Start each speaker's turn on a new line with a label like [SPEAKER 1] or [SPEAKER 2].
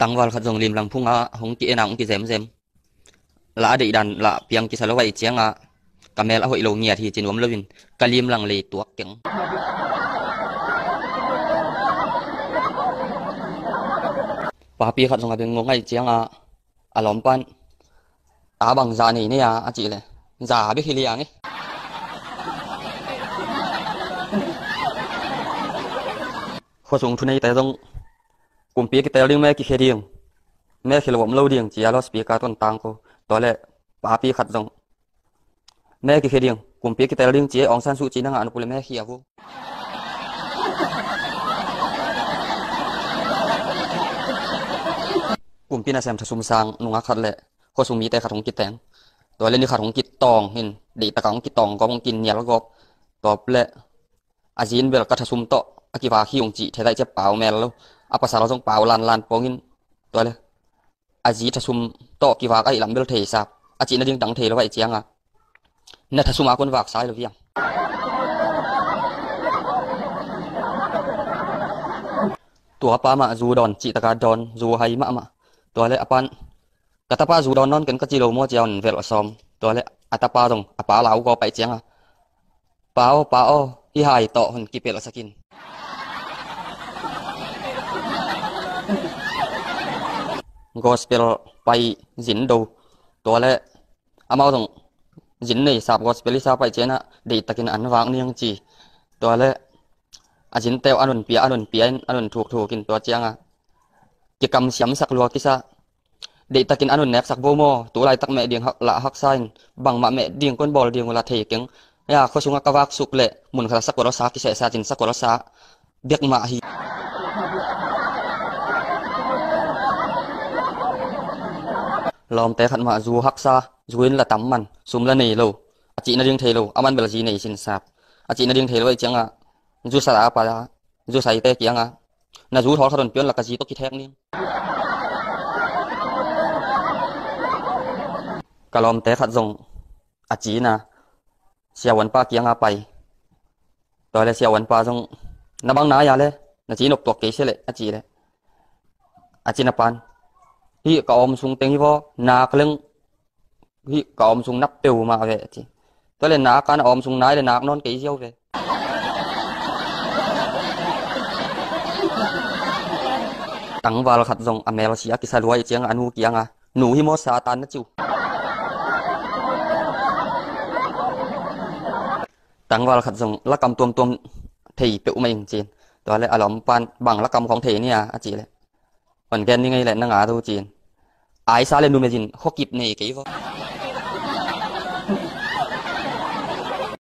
[SPEAKER 1] tăng vào khát dòng lim lăng phung à hong kia nào kia dèm là đi đàn là piang kia sao vậy chiang à camel hội lâu nhẹ thì trên ôm lovin kalim lăng lì tuộc tiếng bà pi khát dòng bên ngô ngay chiang à alom pan ta bằng già này nè à chị này già biết khi liang ấy khó dùng thu này tại dòng cùng pi cái tèo liang mẹ cái khe mẹ khi lộn lâu đieng chỉ alo speaker tuần tang cô đó là bà pi khát dòng mẹ cái khe đieng cùng pi cái tèo liang chỉ ông san su chỉ năng ăn của mẹ khi à vô cùng pi na xem thà sum sang nung khát lệ khó dùng miแต่khát hongกิแตงตัวเล่นนี่ขดของกิตองเห็นดีตะกังกิตองก็มองกินเนี่ยแล้วก็ตอบเละอาจีนเวลากระทุมโตอากิวาขี้องจีเทได้จะเปล่าแมวแล้วอาภาษาเราต้องเปล่าลานปองกินตัวเลยอาจีทะทุมโตกิวาไอ้ลำเบลเทสับอาจีนั่นยังดังเทแล้วไอ้เจียงอ่ะนั่นทะทุมอาคนวากซ้ายหรือยังตัวป้ามาจูดอนจิตกาดอนจูไฮมาตัวเลยอปันกตาป้าจูดอนนอนกันก็จิโร่มัวเจียวเวลซอมตัวเลยอัตป้าตรงป้าเหลาก็ไปเจียงอ่ะป้าที่หายต่อหุ่นกิเปลสกินกอสเปลไปจินดูตัวเลยอามาตรงจินนี่สาบกอสเปลิสาไปเจนะดีตะกินอันวางนี่ยังจีตัวเลยอาจินเตวอันนุนเปียอันนุนถูกกินตัวเจียงอ่ะกิกรรมเสียมสักลัวกิซะดีตะกินอันนุนแนบสักโบโมตัวไรตักแม่เดียงละหักไซน์บังมะแม่เดียงก้นบอลเดียงเวลาเทเก่งยาเขาชงกะวักสุกเละหมุนขลักสักวรสากิเสซาจินสักวรสาเบียกมาฮีลอมแต่ขันมาจูฮักซาจูอินละตั้มมันซุมละเนโลอาจีนาดิงเทโลอามันเบลจีเนชินซาบอาจีนาดิงเทโลไอเจียงอ่ะจูสาราปะจูใส่เตะเกียงอ่ะนาจูทอดขนมเปียนละกะจีตกกิแทกนี่กะลอมแต่ขัดจงอาจีนะเสียวันป้าเกียงอาไปตอนแรกเสียวันป้าจงนาบังนายาเลยนาจีนกตัวเกยเสเลยอาจีเลยอาจีนาปันที่กอมซุงเต็งที่พ่อนาเครื่องที่กอมซุงนับเปียวมาเวจีตอนแรกนาการอมซุงนายเลยนากนอนเกยเสียวเวตั้งวาลขัดจงอเมริกากิสารวยเจียงอนุเกียงอ่ะหนูฮิโมซาตันนะจิวตั้งวาลขัดจงละกำตัวถีเปียวมาจริงๆตัวเลยอารมณ์ปันบังละกำของเทเนี่ยอาจีเลยวันแกนนี่ไงแหละนางอาดูจีนไอ้ซาเลนูเมจินเขากิบเนี่ยกี่วะ